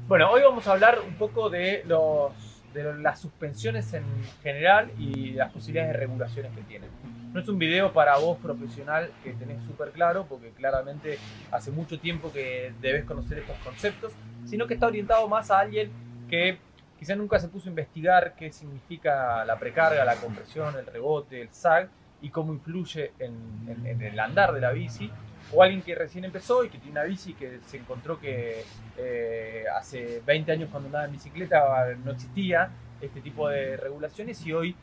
Bueno, hoy vamos a hablar un poco de las suspensiones en general y las posibilidades de regulaciones que tienen. No es un video para vos profesional que tenés súper claro, porque claramente hace mucho tiempo que debes conocer estos conceptos, sino que está orientado más a alguien que quizá nunca se puso a investigar qué significa la precarga, la compresión, el rebote, el sag y cómo influye en el andar de la bici, o alguien que recién empezó y que tiene una bici que se encontró que hace 20 años cuando andaba en bicicleta no existía este tipo de regulaciones y hoy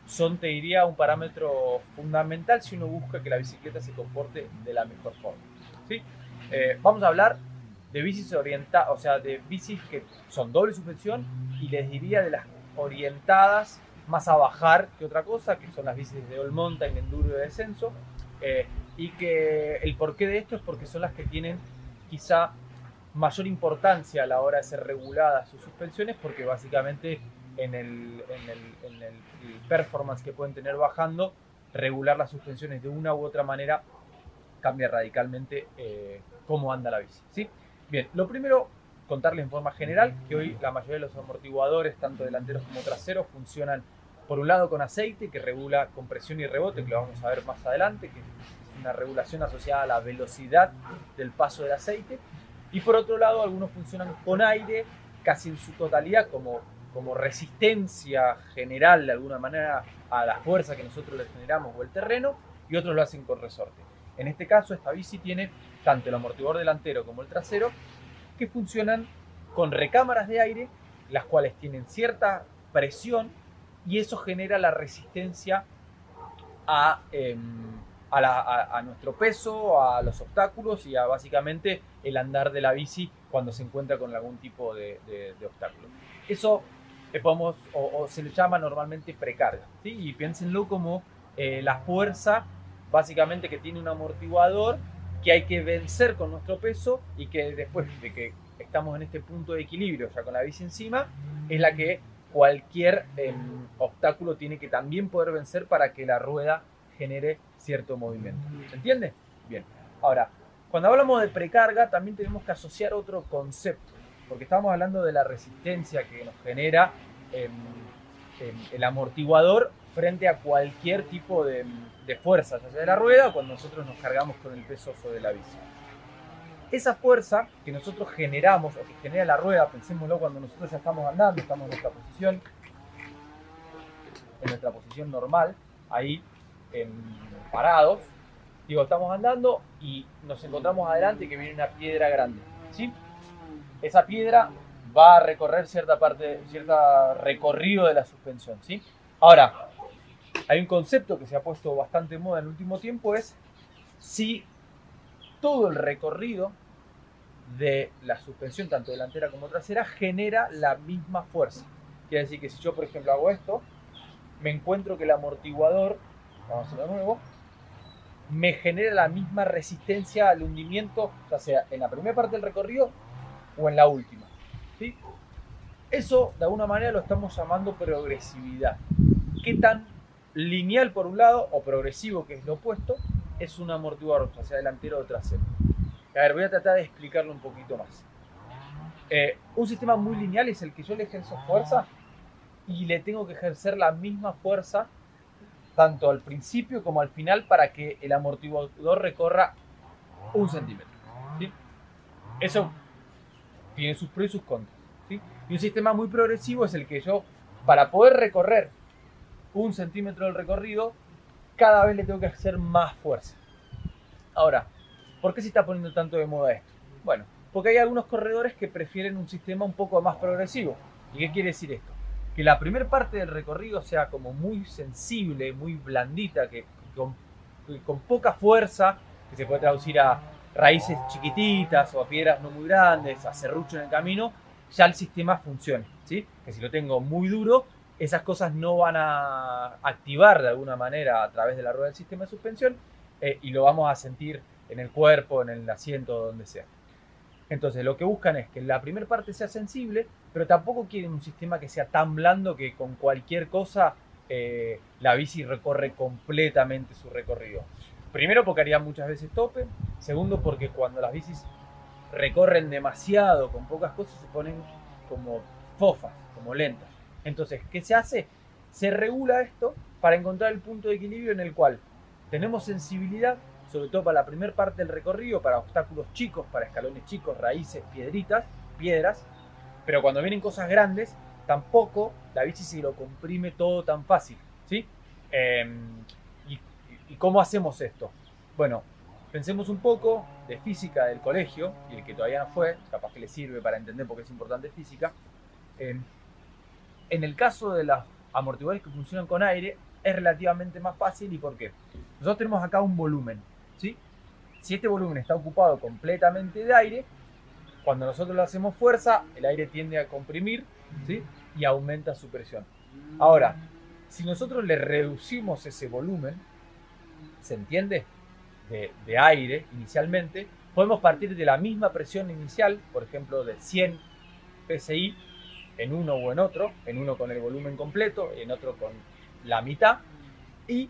son, te diría, un parámetro fundamental si uno busca que la bicicleta se comporte de la mejor forma. ¿Sí? Vamos a hablar de bicis orientadas, o sea, de bicis que son doble suspensión y les diría de las orientadas más a bajar que otra cosa, que son las bicis de all mountain, enduro y de descenso. Y que el porqué de esto es porque son las que tienen quizá mayor importancia a la hora de ser reguladas sus suspensiones, porque básicamente en el performance que pueden tener bajando, regular las suspensiones de una u otra manera cambia radicalmente cómo anda la bici, ¿sí? Bien, lo primero, contarles en forma general que hoy la mayoría de los amortiguadores, tanto delanteros como traseros, funcionan por un lado con aceite, que regula compresión y rebote, que lo vamos a ver más adelante, que es una regulación asociada a la velocidad del paso del aceite. Y por otro lado, algunos funcionan con aire, casi en su totalidad, como resistencia general, de alguna manera, a la fuerza que nosotros le generamos o el terreno, y otros lo hacen con resorte. En este caso, esta bici tiene tanto el amortiguador delantero como el trasero, que funcionan con recámaras de aire, las cuales tienen cierta presión, y eso genera la resistencia a nuestro peso, a los obstáculos y a básicamente el andar de la bici cuando se encuentra con algún tipo de obstáculo. Eso podemos, o se le llama normalmente precarga, ¿sí? Y piénsenlo como la fuerza básicamente que tiene un amortiguador que hay que vencer con nuestro peso y que después de que estamos en este punto de equilibrio ya con la bici encima, es la que cualquier obstáculo tiene que también poder vencer para que la rueda genere cierto movimiento. ¿Se entiende? Bien. Ahora, cuando hablamos de precarga, también tenemos que asociar otro concepto, porque estamos hablando de la resistencia que nos genera el amortiguador frente a cualquier tipo de fuerza, ya sea de la rueda o cuando nosotros nos cargamos con el peso sobre la bici. Esa fuerza que nosotros generamos o que genera la rueda, pensémoslo cuando nosotros ya estamos andando, estamos en nuestra posición normal, ahí parados, digo, estamos andando y nos encontramos adelante que viene una piedra grande, ¿sí? Esa piedra va a recorrer cierto recorrido de la suspensión, ¿sí? Ahora, hay un concepto que se ha puesto bastante en moda en el último tiempo, es si todo el recorrido de la suspensión, tanto delantera como trasera, genera la misma fuerza. Quiere decir que si yo, por ejemplo, hago esto, me encuentro que el amortiguador, vamos a hacerlo de nuevo, me genera la misma resistencia al hundimiento, ya sea en la primera parte del recorrido o en la última, ¿sí? Eso, de alguna manera, lo estamos llamando progresividad. ¿Qué tan lineal, por un lado, o progresivo, que es lo opuesto, es un amortiguador, ya sea delantero o trasero? A ver, voy a tratar de explicarlo un poquito más. Un sistema muy lineal es el que yo le ejerzo fuerza y le tengo que ejercer la misma fuerza tanto al principio como al final para que el amortiguador recorra 1 centímetro, ¿sí? Eso tiene sus pros y sus contras, ¿sí? Y un sistema muy progresivo es el que yo, para poder recorrer 1 centímetro del recorrido, cada vez le tengo que hacer más fuerza. Ahora, ¿por qué se está poniendo tanto de moda esto? Bueno, porque hay algunos corredores que prefieren un sistema un poco más progresivo. ¿Y qué quiere decir esto? Que la primera parte del recorrido sea como muy sensible, muy blandita, que con poca fuerza, que se puede traducir a raíces chiquititas o a piedras no muy grandes, a serrucho en el camino, ya el sistema funcione, ¿sí? Que si lo tengo muy duro, esas cosas no van a activar de alguna manera a través de la rueda del sistema de suspensión y lo vamos a sentir en el cuerpo, en el asiento, donde sea. Entonces lo que buscan es que la primera parte sea sensible, pero tampoco quieren un sistema que sea tan blando que con cualquier cosa la bici recorre completamente su recorrido. Primero porque haría muchas veces tope, segundo porque cuando las bicis recorren demasiado con pocas cosas, se ponen como fofas, como lentas. Entonces, ¿qué se hace? Se regula esto para encontrar el punto de equilibrio en el cual tenemos sensibilidad, sobre todo para la primera parte del recorrido, para obstáculos chicos, para escalones chicos, raíces, piedras, pero cuando vienen cosas grandes, tampoco la bici se lo comprime todo tan fácil, ¿sí? ¿Y cómo hacemos esto? Bueno, pensemos un poco de física del colegio, y el que todavía no fue, capaz que le sirve para entender por qué es importante física. En el caso de los amortiguadores que funcionan con aire, es relativamente más fácil. ¿Y por qué? Nosotros tenemos acá un volumen, ¿sí? Si este volumen está ocupado completamente de aire, cuando nosotros le hacemos fuerza, el aire tiende a comprimir, ¿sí? Y aumenta su presión. Ahora, si nosotros le reducimos ese volumen, ¿se entiende? De aire inicialmente, podemos partir de la misma presión inicial, por ejemplo, de 100 psi en uno o en uno con el volumen completo, en otro con la mitad, y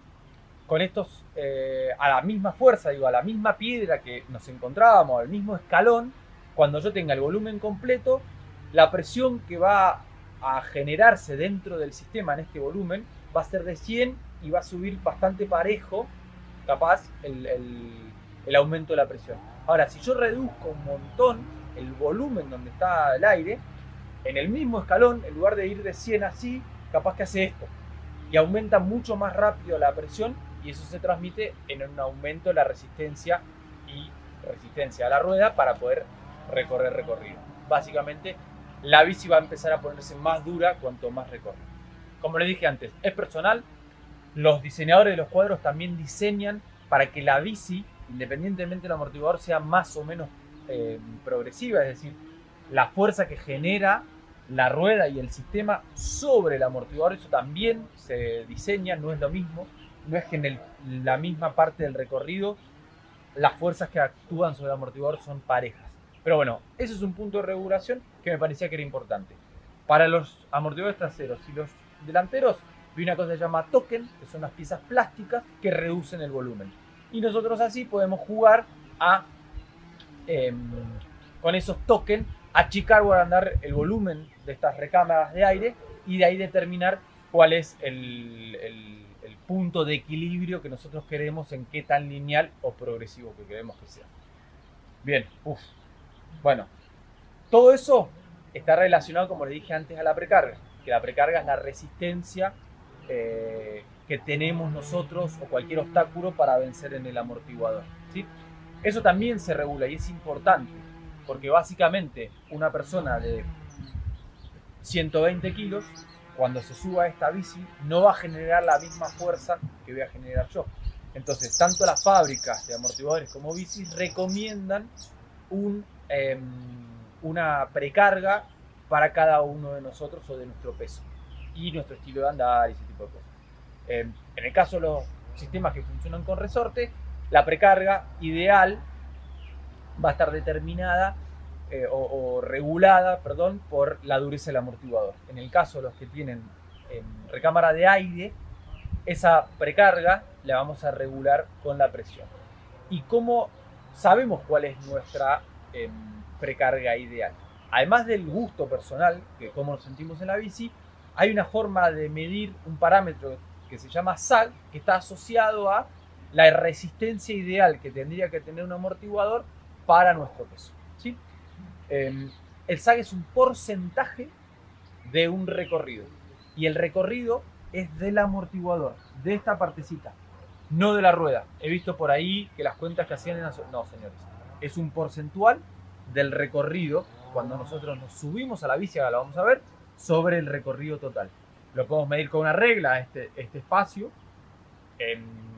con estos a la misma fuerza, digo, a la misma piedra que nos encontrábamos, al mismo escalón, cuando yo tenga el volumen completo, la presión que va a generarse dentro del sistema en este volumen va a ser de 100 y va a subir bastante parejo, capaz, el aumento de la presión. Ahora, si yo reduzco un montón el volumen donde está el aire, en el mismo escalón, en lugar de ir de 100 así, capaz que hace esto. Y aumenta mucho más rápido la presión y eso se transmite en un aumento de la resistencia y resistencia a la rueda para poder recorrer recorrido. Básicamente, la bici va a empezar a ponerse más dura cuanto más recorre. Como les dije antes, es personal. Los diseñadores de los cuadros también diseñan para que la bici, independientemente del amortiguador, sea más o menos progresiva, es decir, la fuerza que genera la rueda y el sistema sobre el amortiguador, eso también se diseña, no es lo mismo, no es que en la misma parte del recorrido las fuerzas que actúan sobre el amortiguador son parejas. Pero bueno, ese es un punto de regulación que me parecía que era importante. Para los amortiguadores traseros y los delanteros, vi una cosa que se llama token, que son las piezas plásticas que reducen el volumen. Y nosotros así podemos jugar con esos tokens, achicar o agrandar el volumen de estas recámaras de aire y de ahí determinar cuál es el punto de equilibrio que nosotros queremos, en qué tan lineal o progresivo que queremos que sea. Bien, bueno, todo eso está relacionado, como les dije antes, a la precarga, que la precarga es la resistencia que tenemos nosotros o cualquier obstáculo para vencer en el amortiguador, ¿sí? Eso también se regula y es importante, porque básicamente una persona de 120 kilos, cuando se suba a esta bici, no va a generar la misma fuerza que voy a generar yo. Entonces, tanto las fábricas de amortiguadores como bicis recomiendan una precarga para cada uno de nosotros o de nuestro peso y nuestro estilo de andar y ese tipo de cosas. En el caso de los sistemas que funcionan con resorte, la precarga ideal va a estar determinada o regulada, perdón, por la dureza del amortiguador. En el caso de los que tienen recámara de aire, esa precarga la vamos a regular con la presión. ¿Y cómo sabemos cuál es nuestra precarga ideal? Además del gusto personal, que cómo nos sentimos en la bici, hay una forma de medir un parámetro que se llama SAG, que está asociado a la resistencia ideal que tendría que tener un amortiguador para nuestro peso, ¿sí? El SAG es un porcentaje de un recorrido y el recorrido es del amortiguador, de esta partecita, no de la rueda. He visto por ahí que las cuentas que hacían eran... No, señores, es un porcentual del recorrido cuando nosotros nos subimos a la bici, ahora la vamos a ver, sobre el recorrido total. Lo podemos medir con una regla, este espacio,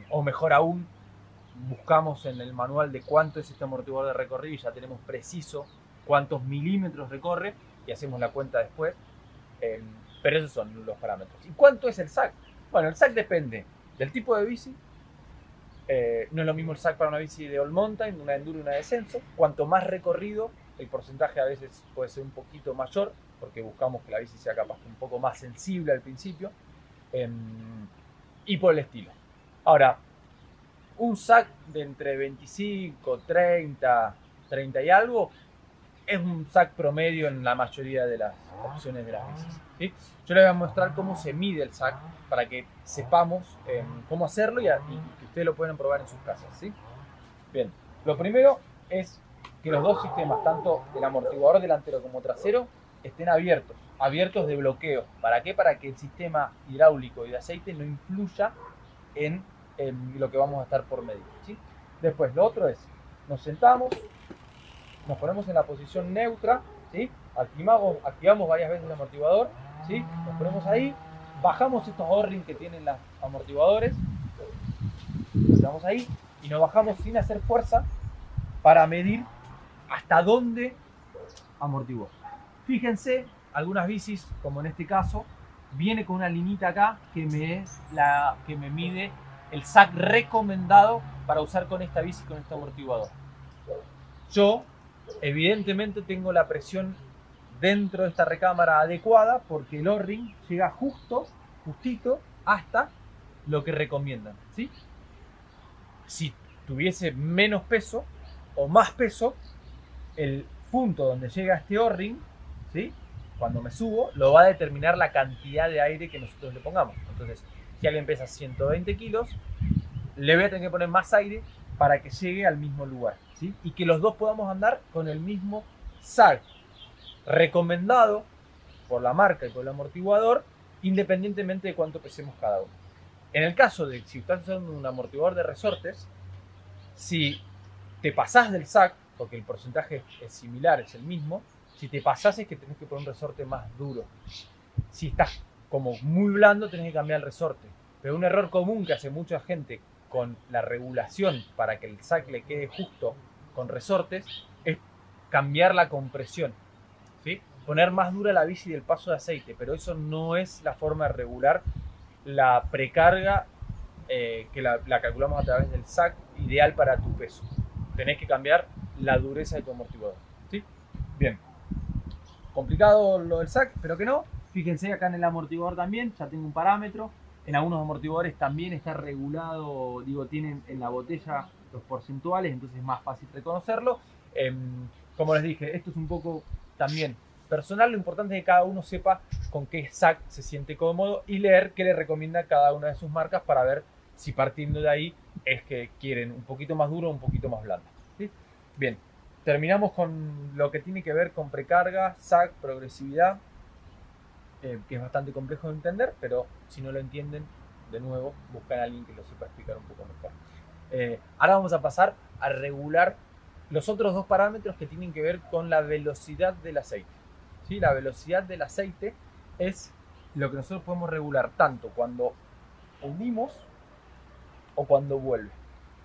o mejor aún, buscamos en el manual de cuánto es este amortiguador de recorrido y ya tenemos preciso cuántos milímetros recorre y hacemos la cuenta después. Pero esos son los parámetros. ¿Y cuánto es el SAG? Bueno, el SAG depende del tipo de bici. No es lo mismo el SAG para una bici de all mountain, una enduro y una descenso. Cuanto más recorrido, el porcentaje a veces puede ser un poquito mayor, porque buscamos que la bici sea capaz un poco más sensible al principio, y por el estilo. Ahora, un SAG de entre 25, 30 y algo es un SAC promedio en la mayoría de las opciones de las bicis, ¿sí? Yo les voy a mostrar cómo se mide el SAC para que sepamos cómo hacerlo y que ustedes lo puedan probar en sus casas, ¿sí? Bien, lo primero es que los dos sistemas, tanto el amortiguador delantero como trasero, estén abiertos de bloqueo. ¿Para qué? Para que el sistema hidráulico y de aceite no influya en lo que vamos a estar por medir, ¿sí? Después, lo otro es, nos sentamos, nos ponemos en la posición neutra, ¿sí? Activamos varias veces el amortiguador, ¿sí? Nos ponemos ahí, bajamos estos O-ring que tienen los amortiguadores, los damos ahí y nos bajamos sin hacer fuerza para medir hasta dónde amortiguó. Fíjense, algunas bicis, como en este caso, viene con una linita acá que me mide el SAC recomendado para usar con esta bici, con este amortiguador. Yo, evidentemente, tengo la presión dentro de esta recámara adecuada porque el O-ring llega justito hasta lo que recomiendan, ¿sí? Si tuviese menos peso o más peso, el punto donde llega este O-ring, ¿sí? Cuando me subo, lo va a determinar la cantidad de aire que nosotros le pongamos. Entonces, si alguien pesa 120 kilos, le voy a tener que poner más aire para que llegue al mismo lugar, ¿sí? Y que los dos podamos andar con el mismo SAC recomendado por la marca y por el amortiguador, independientemente de cuánto pesemos cada uno. En el caso de si estás usando un amortiguador de resortes, si te pasás del SAC, porque el porcentaje es similar, es el mismo, si te pasás es que tenés que poner un resorte más duro. Si estás como muy blando, tenés que cambiar el resorte. Pero un error común que hace mucha gente con la regulación para que el SAC le quede justo con resortes es cambiar la compresión, ¿sí? Poner más dura la bici del paso de aceite, pero eso no es la forma de regular la precarga que la calculamos a través del SAC ideal para tu peso. Tenés que cambiar la dureza de tu amortiguador, ¿sí? Bien, complicado lo del SAC, pero que no. Fíjense acá en el amortiguador también, ya tengo un parámetro. En algunos amortiguadores también está regulado, tienen en la botella los porcentuales, entonces es más fácil reconocerlo. Como les dije, esto es un poco también personal, lo importante es que cada uno sepa con qué SAC se siente cómodo y leer qué le recomienda cada una de sus marcas para ver si partiendo de ahí es que quieren un poquito más duro o un poquito más blando, ¿sí? Bien, terminamos con lo que tiene que ver con precarga, SAC, progresividad, que es bastante complejo de entender, pero si no lo entienden, de nuevo, buscan a alguien que lo sepa explicar un poco mejor. Ahora vamos a pasar a regular los otros dos parámetros que tienen que ver con la velocidad del aceite, ¿sí? La velocidad del aceite es lo que nosotros podemos regular tanto cuando hundimos o cuando vuelve.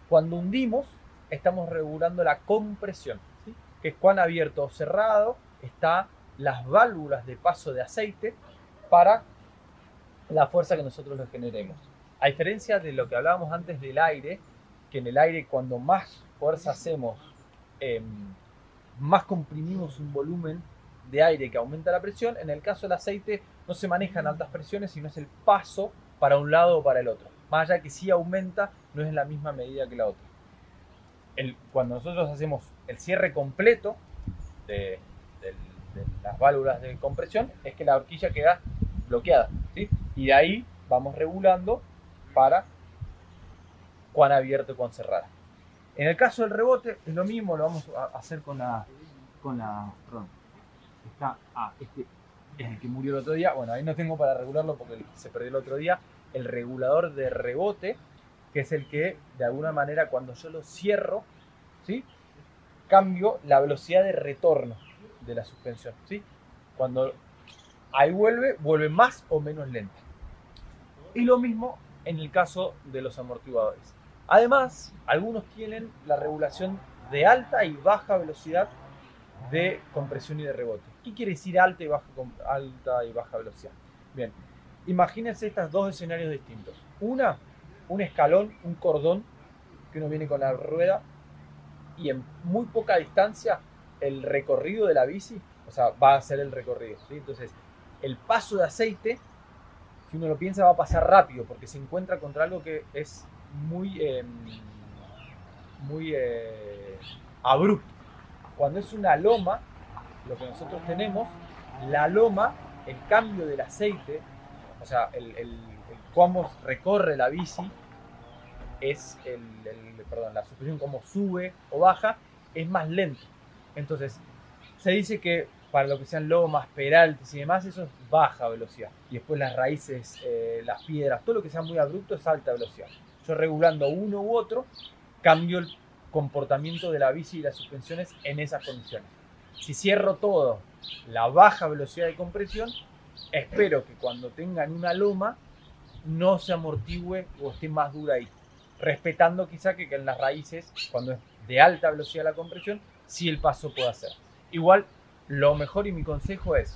Cuando hundimos, estamos regulando la compresión, ¿sí? Que es cuán abierto o cerrado está las válvulas de paso de aceite para la fuerza que nosotros le generemos. A diferencia de lo que hablábamos antes del aire, que en el aire cuando más fuerza hacemos, más comprimimos un volumen de aire que aumenta la presión. En el caso del aceite no se manejan altas presiones, sino es el paso para un lado o para el otro. Más allá que sí aumenta, no es en la misma medida que la otra. Cuando nosotros hacemos el cierre completo de las válvulas de compresión, es que la horquilla queda bloqueada, ¿sí? Y de ahí vamos regulando para cuán abierto y cuán cerrada. En el caso del rebote es lo mismo, lo vamos a hacer perdón, este es el que murió el otro día. Bueno, ahí no tengo para regularlo porque se perdió el otro día. El regulador de rebote, que es el que de alguna manera cuando yo lo cierro, ¿sí? Cambio la velocidad de retorno de la suspensión, ¿sí? Cuando ahí vuelve más o menos lenta. Y lo mismo en el caso de los amortiguadores. Además, algunos tienen la regulación de alta y baja velocidad de compresión y de rebote. ¿Qué quiere decir alta y baja velocidad? Bien, imagínense estos dos escenarios distintos. Un escalón, un cordón que uno viene con la rueda y en muy poca distancia el recorrido de la bici, o sea, va a ser el recorrido, ¿sí? Entonces, el paso de aceite, si uno lo piensa, va a pasar rápido porque se encuentra contra algo que es muy abrupto. Cuando es una loma, lo que nosotros tenemos, la loma, el cambio del aceite, o sea, cómo recorre la bici, es perdón, la suspensión cómo sube o baja, es más lento. Entonces, se dice que para lo que sean lomas, peraltes y demás, eso es baja velocidad. Y después las raíces, las piedras, todo lo que sea muy abrupto es alta velocidad. Yo regulando uno u otro, cambio el comportamiento de la bici y las suspensiones en esas condiciones. Si cierro todo la baja velocidad de compresión, espero que cuando tengan una loma no se amortigüe o esté más dura ahí. Respetando quizá que en las raíces, cuando es de alta velocidad la compresión, sí el paso puede hacer. Igual, lo mejor y mi consejo es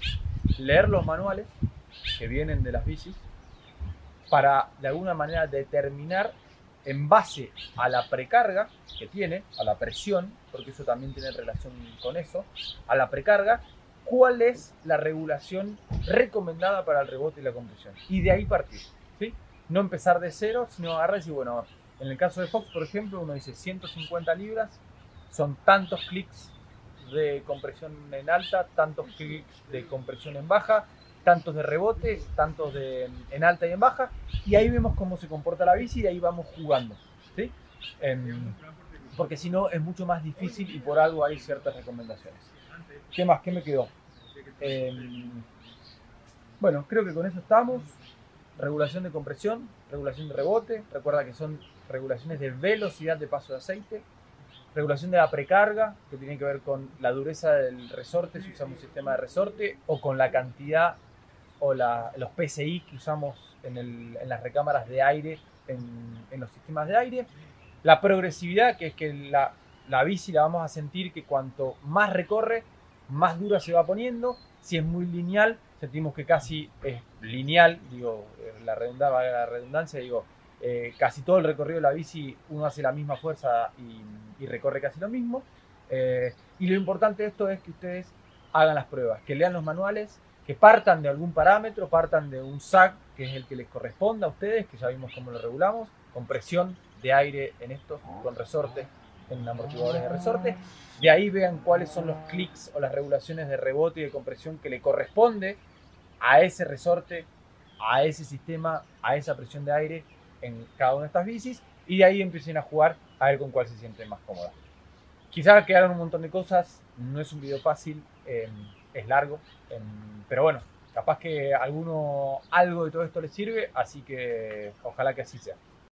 leer los manuales que vienen de las bicis para de alguna manera determinar en base a la precarga que tiene, a la presión, porque eso también tiene relación con eso, a la precarga, cuál es la regulación recomendada para el rebote y la compresión. Y de ahí partir, ¿sí? No empezar de cero, sino agarrar y decir, bueno, en el caso de Fox, por ejemplo, uno dice 150 libras, son tantos clics de compresión en alta, tantos clics de compresión en baja, tantos de rebote, tantos en alta y en baja, y ahí vemos cómo se comporta la bici y de ahí vamos jugando, ¿sí? Porque si no es mucho más difícil y por algo hay ciertas recomendaciones. ¿Qué más? ¿Qué me quedó? Bueno, creo que con eso estamos. Regulación de compresión, regulación de rebote, recuerda que son regulaciones de velocidad de paso de aceite, regulación de la precarga, que tiene que ver con la dureza del resorte, si usamos un sistema de resorte, o con la cantidad o los PSI que usamos en las recámaras de aire, en los sistemas de aire. La progresividad, que es que la bici la vamos a sentir que cuanto más recorre, más dura se va poniendo. Si es muy lineal, sentimos que casi es lineal, digo, la redundancia, digo, casi todo el recorrido de la bici uno hace la misma fuerza y recorre casi lo mismo. Y lo importante de esto es que ustedes hagan las pruebas, que lean los manuales, que partan de algún parámetro, partan de un SAC, que es el que les corresponda a ustedes, que ya vimos cómo lo regulamos, con presión de aire en estos, con resorte, en amortiguadores de resorte. De ahí vean cuáles son los clics o las regulaciones de rebote y de compresión que le corresponde a ese resorte, a ese sistema, a esa presión de aire en cada una de estas bicis, y de ahí empiecen a jugar a ver con cuál se siente más cómoda. Quizás quedaron un montón de cosas, no es un video fácil, es largo, pero bueno, capaz que algo de todo esto les sirve, así que ojalá que así sea.